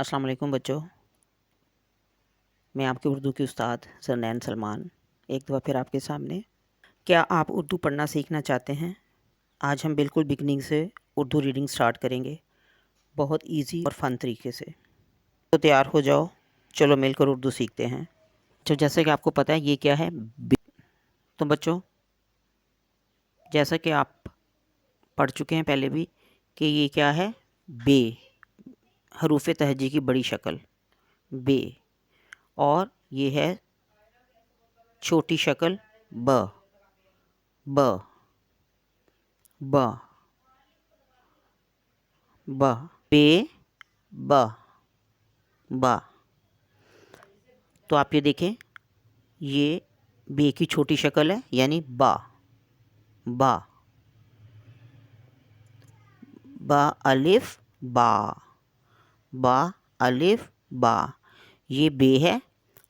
अस्सलाम वालेकुम बच्चों। मैं आपके उर्दू के उस्ताद ज़रनैन सलमान एक दफ़ा फिर आपके सामने। क्या आप उर्दू पढ़ना सीखना चाहते हैं? आज हम बिल्कुल बिगनिंग से उर्दू रीडिंग स्टार्ट करेंगे, बहुत इजी और फ़न तरीके से। तो तैयार हो जाओ, चलो मिलकर उर्दू सीखते हैं। तो जैसे कि आपको पता है ये क्या है बे। तो बच्चों, जैसा कि आप पढ़ चुके हैं पहले भी कि ये क्या है, बे, हरूफ़ तहजी की बड़ी शक्ल बे। और ये है छोटी शक्ल ब, ब, ब, ब, बे, ब, बा। तो आप ये देखें, ये बे की छोटी शक्ल है यानी बा, बा, बा अलिफ बा, बा अलिफ बा। ये बे है।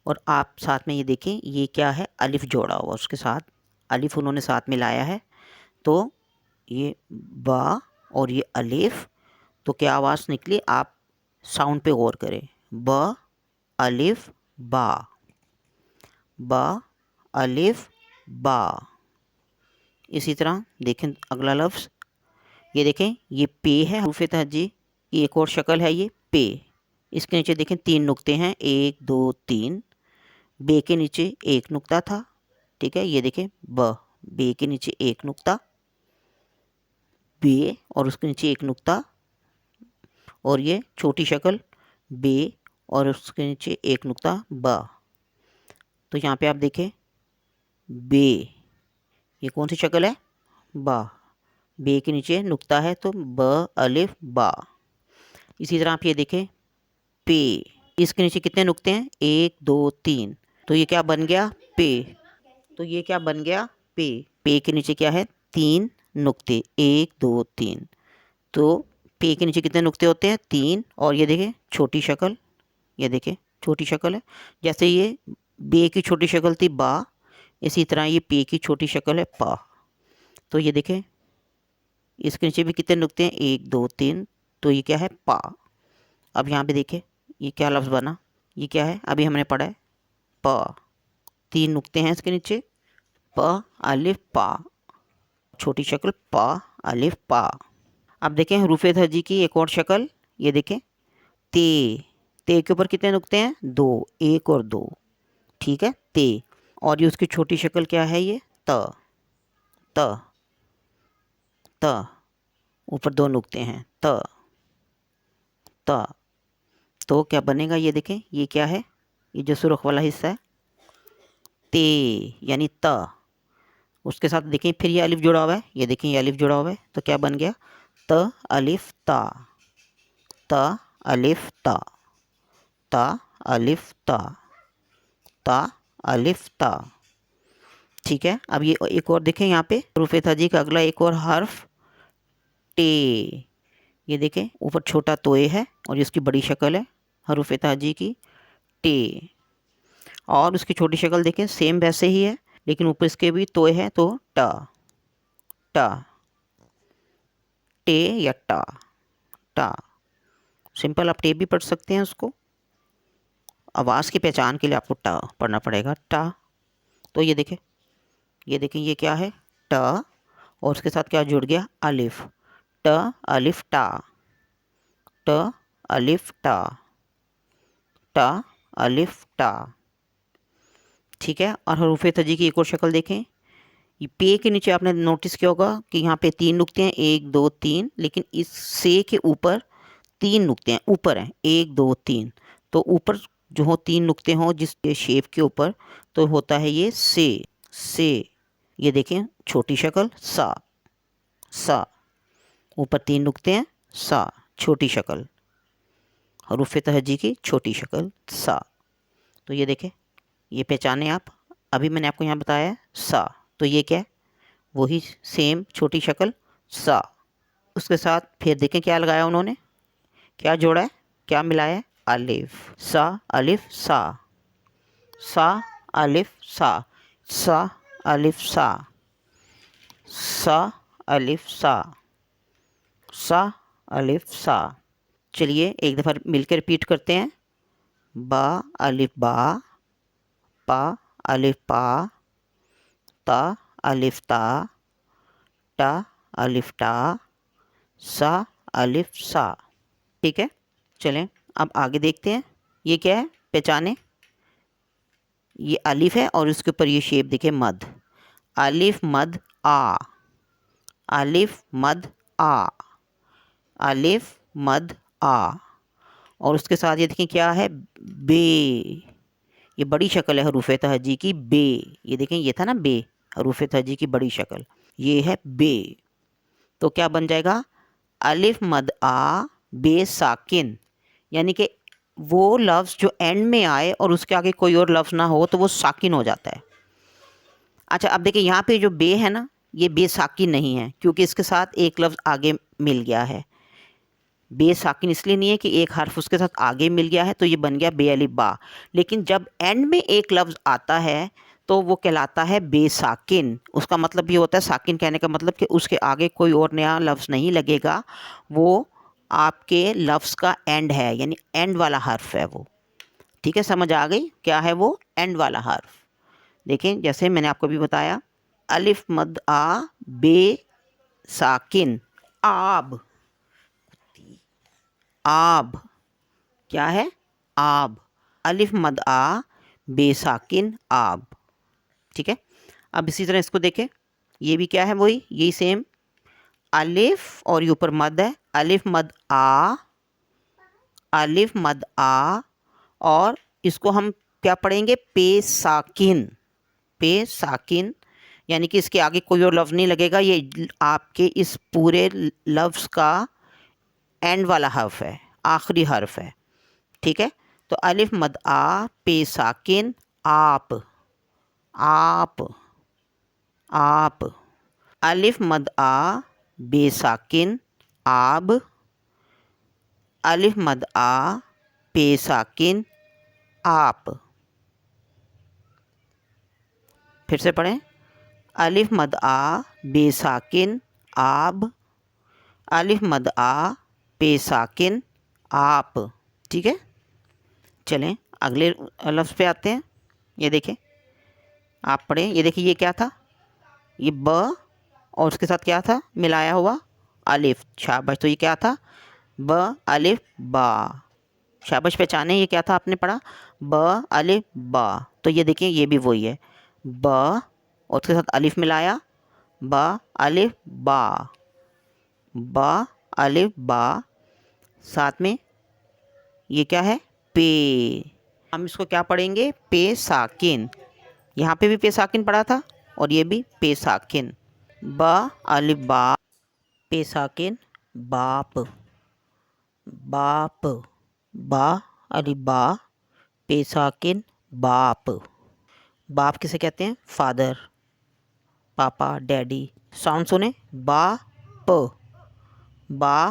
और आप साथ में ये देखें, ये क्या है, अलिफ जोड़ा हुआ उसके साथ, अलिफ उन्होंने साथ में लाया है। तो ये बा और ये अलिफ, तो क्या आवाज़ निकली, आप साउंड पे गौर करें। ब अलिफ बा, बा अलिफ बा। इसी तरह देखें अगला लफ्ज़, ये देखें, ये पे है हरूफ़ तहज्जी की एक और शक्ल है, ये पे। इसके नीचे देखें 3 नुक्ते हैं, 1 2 3। बे के नीचे एक नुक्ता था, ठीक है। ये देखें ब, बे के नीचे एक नुक्ता, बे और उसके नीचे एक नुक्ता। और ये छोटी शक्ल बे और उसके नीचे एक नुक्ता बा। तो यहाँ पे आप देखें बे, ये कौन सी शक्ल है, बा। बे के नीचे नुक्ता है तो ब अलिफ बा। इसी तरह आप ये देखें पे, इसके नीचे कितने नुक्ते हैं, 1 2 3। तो ये क्या बन गया, पे। तो ये क्या बन गया, पे। पे के नीचे क्या है, 3 नुक्ते, 1 2 3। तो पे के नीचे कितने नुक्ते होते हैं, 3। और ये देखें छोटी शक्ल, ये देखें छोटी शक्ल है। जैसे ये बे की छोटी शक्ल थी बा, इसी तरह ये पे की छोटी शक्ल है पा। तो ये देखें इसके नीचे भी कितने नुक्ते हैं, 1 2 3। तो ये क्या है, पा। अब यहाँ पे देखिए ये क्या लफ्ज़ बना, ये क्या है, अभी हमने पढ़ा है प। 3 नुक्ते हैं इसके नीचे, प अलिफ पा, छोटी शक्ल पा अलिफ पा। अब देखें हरूफ़े तहज्जी की एक और शक्ल, ये देखें ते। ते के ऊपर कितने नुक्ते हैं, 2, 1 और 2, ठीक है, ते। और ये उसकी छोटी शक्ल क्या है, ये त, त, त। ऊपर 2 नुक्ते हैं, त, त। तो क्या बनेगा, ये देखें, ये क्या है, ये जो सुर्ख वाला हिस्सा है, ते यानी त। उसके साथ देखें फिर ये अलिफ जुड़ा हुआ है, ये देखें ये अलिफ जुड़ा हुआ है, तो क्या बन गया, त अलिफ ता, त अलिफ ता, ता अलिफ ता, ता अलिफ ता। ठीक है। अब ये एक और देखें, यहाँ पे हरूफ़े तहज्जी का अगला एक और हर्फ टे। ये देखें ऊपर छोटा तोए है और ये उसकी बड़ी शक्ल है हरूफ़े तहज्जी की, टे। और उसकी छोटी शक्ल देखें सेम वैसे ही है, लेकिन ऊपर इसके भी तोए है, तो टा, टा, टे या टा, टा। सिंपल आप टे भी पढ़ सकते हैं उसको। आवाज़ की पहचान के लिए आपको टा पढ़ना पड़ेगा, टा। तो ये देखें, ये देखें ये क्या है, ट। और उसके साथ क्या जुड़ गया, अलिफ, ट अलिफ टा, ट अलिफ टा, ट अलिफ टा। ठीक है। और हरूफ़े तहज्जी की एक और शक्ल देखें, ये पे के नीचे आपने नोटिस किया होगा कि यहाँ पे 3 नुक्ते हैं, 1 2 3, लेकिन इस से के ऊपर 3 नुक्ते हैं, ऊपर हैं 1 2 3। तो ऊपर जो हो 3 नुक्ते हों जिस शेप के ऊपर, तो होता है ये से। ये देखें छोटी शक्ल सा, सा। ऊपर 3 नुक्ते हैं, सा छोटी शक्ल, हरूफ़े तहज्जी की छोटी शक्ल सा। तो ये देखें, ये पहचाने आप, अभी मैंने आपको यहाँ बताया है सा। तो ये क्या है, वही सेम छोटी शक्ल सा। उसके साथ फिर देखें क्या लगाया उन्होंने, क्या जोड़ा है, क्या मिलाया है, अलिफ, सा अलिफ सा, सा अलिफ सा, सा अलिफ सा, सा अलिफ सा, सा अलिफ सा। चलिए एक दफ़ा मिलकर रिपीट करते हैं। बा अलिफ बा, पा अलिफ पा, ता अलिफ ता, टा अलिफ टा, सा अलिफ सा। ठीक है, चलें अब आगे देखते हैं। ये क्या है, पहचाने। ये अलिफ है और उसके ऊपर ये शेप देखिए मद। अलिफ मद आ, अलिफ मद आ, अलिफ मद आ। और उसके साथ ये देखें क्या है, बे। ये बड़ी शक्ल है हरूफ तहजी की, बे। ये देखें, ये था ना बे, हरूफ तहजी की बड़ी शक्ल, ये है बे। तो क्या बन जाएगा, अलिफ मद आ बे साकिन, यानी कि वो लफ्ज़ जो एंड में आए और उसके आगे कोई और लफ्ज़ ना हो तो वो साकिन हो जाता है। अच्छा अब देखिए यहाँ पे जो बे है ना, ये बे साकिन नहीं है क्योंकि इसके साथ एक लफ्ज़ आगे मिल गया है। बे साकिन इसलिए नहीं है कि एक हर्फ उसके साथ आगे मिल गया है तो ये बन गया बे अलिफ बा। लेकिन जब एंड में एक लफ्ज़ आता है तो वो कहलाता है बे साकिन। उसका मतलब ये होता है, साकिन कहने का मतलब कि उसके आगे कोई और नया लफ्ज़ नहीं लगेगा, वो आपके लफ्ज़ का एंड है, यानी एंड वाला हर्फ है वो। ठीक है, समझ आ गई क्या है वो, एंड वाला हर्फ। देखें जैसे मैंने आपको भी बताया, अलिफ मद आ बे साकिन, आब। आब क्या है, आब। अलिफ मद आ बे साकिन आब। ठीक है, अब इसी तरह इसको देखें, ये भी क्या है, वही यही सेम। अलिफ और ये ऊपर मद है, अलिफ मद आ, अलिफ मद आ। और इसको हम क्या पढ़ेंगे, पे साकिन, पे साकिन, यानी कि इसके आगे कोई और लफ्ज़ नहीं लगेगा, ये आपके इस पूरे लफ्ज़ का एंड वाला हर्फ है, आखिरी हर्फ है। ठीक है, तो अलिफ मद आ पे साकिन आप, आप, आप। अलिफ मद आ बे साकिन आब, अलिफ मद आ पे साकिन आप। फिर से पढ़ें, अलिफ मद आ बे साकिन आब, अलिफ मद आ पे साकिन आप। ठीक है, चलें अगले लफ्ज़ पे आते हैं। ये देखें, आप पढ़ें, ये देखिए ये क्या था, ये ब और उसके साथ क्या था मिलाया हुआ, अलिफ। शाबाश, तो ये क्या था, ब अलिफ बा। शाबाश, पहचाने ये क्या था आपने पढ़ा, ब अलिफ बा। तो ये देखिए ये भी वही है, ब और उसके साथ अलिफ मिलाया, ब अलिफ बा, ब अलिफ बा। साथ में ये क्या है, पे। हम इसको क्या पढ़ेंगे, पे साकिन। यहाँ पे भी पे साकिन पढ़ा था और ये भी पे साकिन। बा अलिफ बा पे साकिन बाप, बाप। बा अलिफ बा पे साकिन बाप। बाप किसे कहते हैं, फादर, पापा, डैडी। साउंड सुने, बा प, बा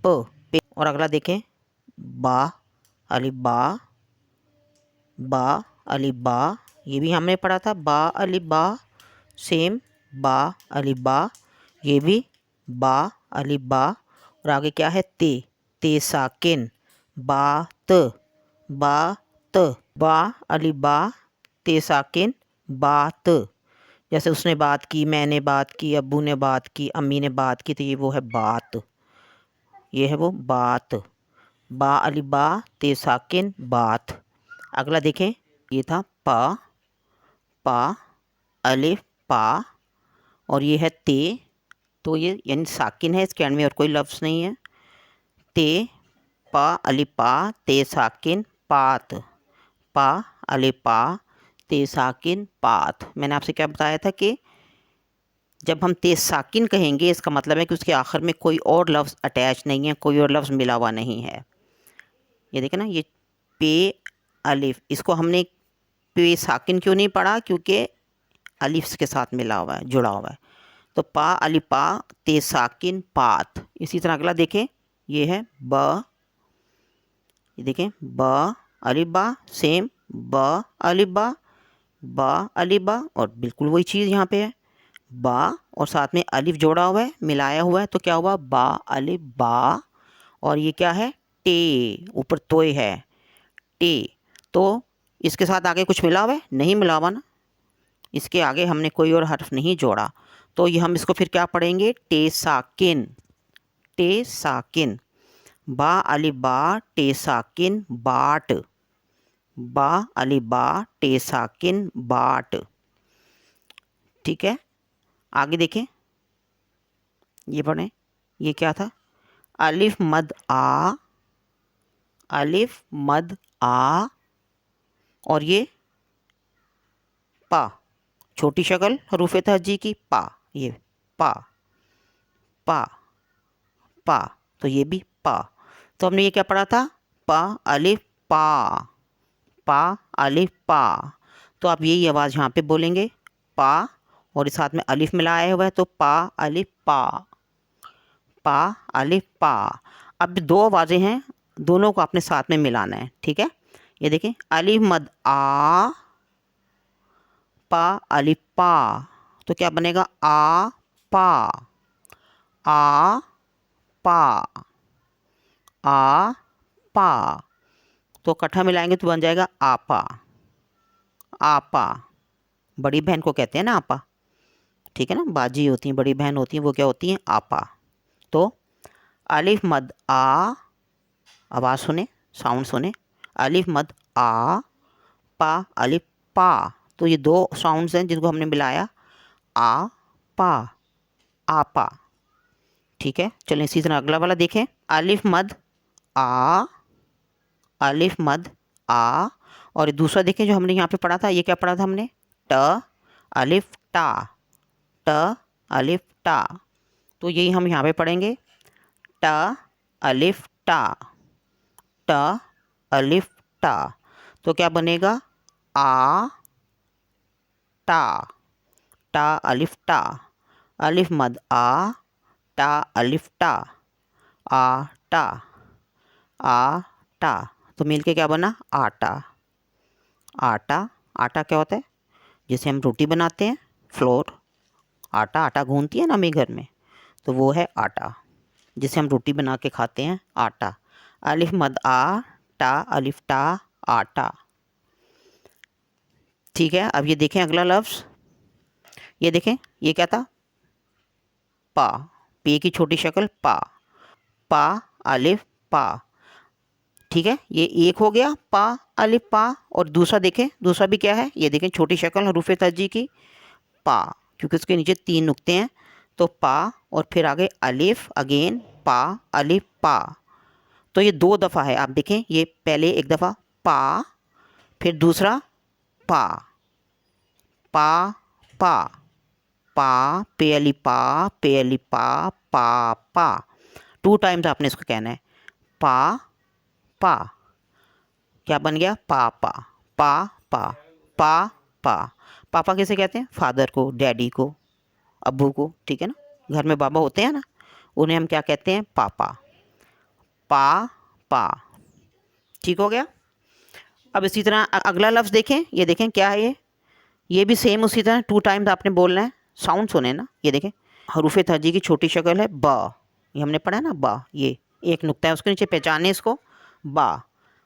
प पे। और अगला देखें, बा अलिफ बा, बा अलिफ बा। ये भी हमने पढ़ा था, बा अलिफ बा, सेम, बा अलिफ बा। ये भी बा अलिफ बा। और आगे क्या है, ते, ते साकिन, बात, बात। बा अलिफ बा ते साकिन बात। जैसे उसने बात की, मैंने बात की, अब्बू ने बात की, अम्मी ने बात की, तो ये वो है बात, ये है वो बात। बा अलिफ बा ते साकिन बात। अगला देखें, ये था पा, पा अलिफ पा। और ये है ते, तो ये यानी साकिन है, इसके एंड में और कोई लफ्ज़ नहीं है। ते, पा अलिफ पा ते साकिन पात, पा अलिफ पा ते साकिन पात। मैंने आपसे क्या बताया था कि जब हम ते साकिन कहेंगे इसका मतलब है कि उसके आखिर में कोई और लफ्ज़ अटैच नहीं है, कोई और लफ्ज़ मिला हुआ नहीं है। ये देखें ना, ये पे अलिफ, इसको हमने पे साकिन क्यों नहीं पढ़ा, क्योंकि अलिफ के साथ मिला हुआ है, जुड़ा हुआ है। तो पा अलिफ पा ते साकिन पात। इसी तरह अगला देखें, ये है ब, ये देखें ब अलिफ बा, सेम, ब अलिफ बा, बा अलिफ बा। और बिल्कुल वही चीज़ यहाँ पे है, बा और साथ में अलिफ जोड़ा हुआ है, मिलाया हुआ है, तो क्या हुआ, बा अलिफ बा। और ये क्या है, टे, ऊपर तोय है, टे। तो इसके साथ आगे कुछ मिला हुआ है? नहीं मिला हुआ ना, इसके आगे हमने कोई और हर्फ नहीं जोड़ा। तो ये हम इसको फिर क्या पढ़ेंगे? टे साकिन, टे साकिन। बा अली बा टे साकिन बाट, बा अली बा टे साकिन बाट। ठीक है, आगे देखें, ये पढ़ें, ये क्या था? अलिफ मद आ, अलिफ मद आ, और ये पा, छोटी शक्ल हरूफ तहज्जी की, पा, ये पा, पा, पा, तो ये भी पा। तो हमने ये क्या पढ़ा था? पा अलिफ पा, पा अलिफ पा। तो आप यही आवाज़ यहाँ पे बोलेंगे, पा, और इस साथ में अलिफ मिलाया हुआ है, तो पा अलिफ पा, पा अलिफ पा। अब दो आवाज़ें हैं, दोनों को आपने साथ में मिलाना है। ठीक है, ये देखें, अलिफ मद आ, पा अलिफ पा, तो क्या बनेगा? आ पा, आ पा, आ पा। तो इकट्ठा मिलाएंगे तो बन जाएगा आपा, आपा। बड़ी बहन को कहते हैं ना आपा, ठीक है ना, बाजी होती हैं, बड़ी बहन होती हैं, वो क्या होती हैं? आपा। तो अलिफ मद आ, आवाज़ सुने, साउंड सुने, अलिफ मद आ, पा अलिफ पा। तो ये दो साउंड्स हैं जिनको हमने मिलाया, आ पा, आपा। ठीक है, चलें इसी तरह अगला वाला देखें। अलिफ मद आ, अलिफ मद आ, और दूसरा देखें जो हमने यहाँ पे पढ़ा था, ये क्या पढ़ा था हमने? ट अलिफ टा, ट अलिफ टा। तो यही हम यहाँ पे पढ़ेंगे, ट अलिफ टा, ट अलिफ टा। तो क्या बनेगा? आ टा, टा अलिफ टा, अलिफ मद आ, टा अलिफ टा, आ टा, आ टा। तो मिलके क्या बना? आटा, आटा। आटा क्या होता है? जैसे हम रोटी बनाते हैं, फ्लोर, आटा, आटा गूंथती है ना मेरे घर में, तो वो है आटा, जिसे हम रोटी बना के खाते हैं, आटा। अलिफ मद आ, टा अलिफ टा, आटा। ठीक है, अब ये देखें अगला लफ्ज़, ये देखें, ये क्या था? पा, पे की छोटी शक्ल पा, पा अलिफ पा। ठीक है, ये एक हो गया, पा अलिफ पा। और दूसरा देखें, दूसरा भी क्या है? ये देखें, छोटी शक्ल हरूफ तर्जी की, पा, क्योंकि उसके नीचे 3 नुक्ते हैं, तो पा, और फिर आगे अलिफ, अगेन पा अलिफ पा। तो ये 2 दफ़ा है, आप देखें, ये पहले एक दफ़ा पा, फिर दूसरा पा, पा पा, पा पे अली पा, पे अली पा, पा पा। 2 टाइम्स आपने इसको कहना है, पा पा। क्या बन गया? पापा, पा पा, पा पा। पापा किसे कहते हैं? फादर को, डैडी को, अब्बू को, ठीक है ना, घर में बाबा होते हैं ना, उन्हें हम क्या कहते हैं? पापा, पा पा। ठीक हो गया। अब इसी तरह अगला लफ्ज़ देखें, ये देखें क्या है, ये भी सेम उसी तरह 2 टाइम्स आपने बोलना है, साउंड सुने ना। ये देखें, हरूफ तर्जी की छोटी शक्ल है बा, ये हमने पढ़ा है ना, बा, ये एक नुक्ता है उसके नीचे, पहचाने इसको, बा।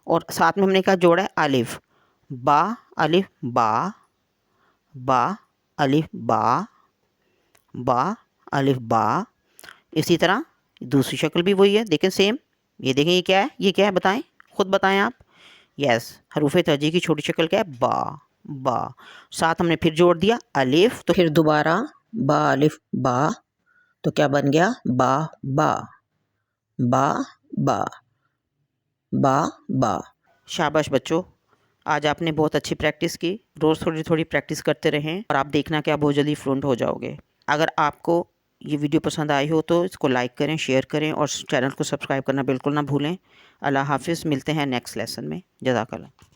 और साथ में हमने क्या जोड़ा है? अलिफ, बा अलिफ बा, बा अलिफ बा, बा अलिफ बा। इसी तरह दूसरी शक्ल भी वही है, देखें सेम। ये देखें, ये क्या है? ये क्या है बताएं, खुद बताएं आप। यस, हरूफ तर्जी की छोटी शक्ल क्या है? बा, बा। साथ हमने फिर जोड़ दिया अलिफ, तो फिर दोबारा बा अलिफ बा, तो क्या बन गया? बा बा, बा बा, बा बा। शाबाश बच्चों, आज आपने बहुत अच्छी प्रैक्टिस की। रोज़ थोड़ी थोड़ी प्रैक्टिस करते रहें और आप देखना कि आप बहुत जल्दी फ्लुएंट हो जाओगे। अगर आपको ये वीडियो पसंद आई हो तो इसको लाइक करें, शेयर करें और चैनल को सब्सक्राइब करना बिल्कुल ना भूलें। अल्लाह हाफ़िज़, मिलते हैं नेक्स्ट लेसन में। जज़ाकल्लाह।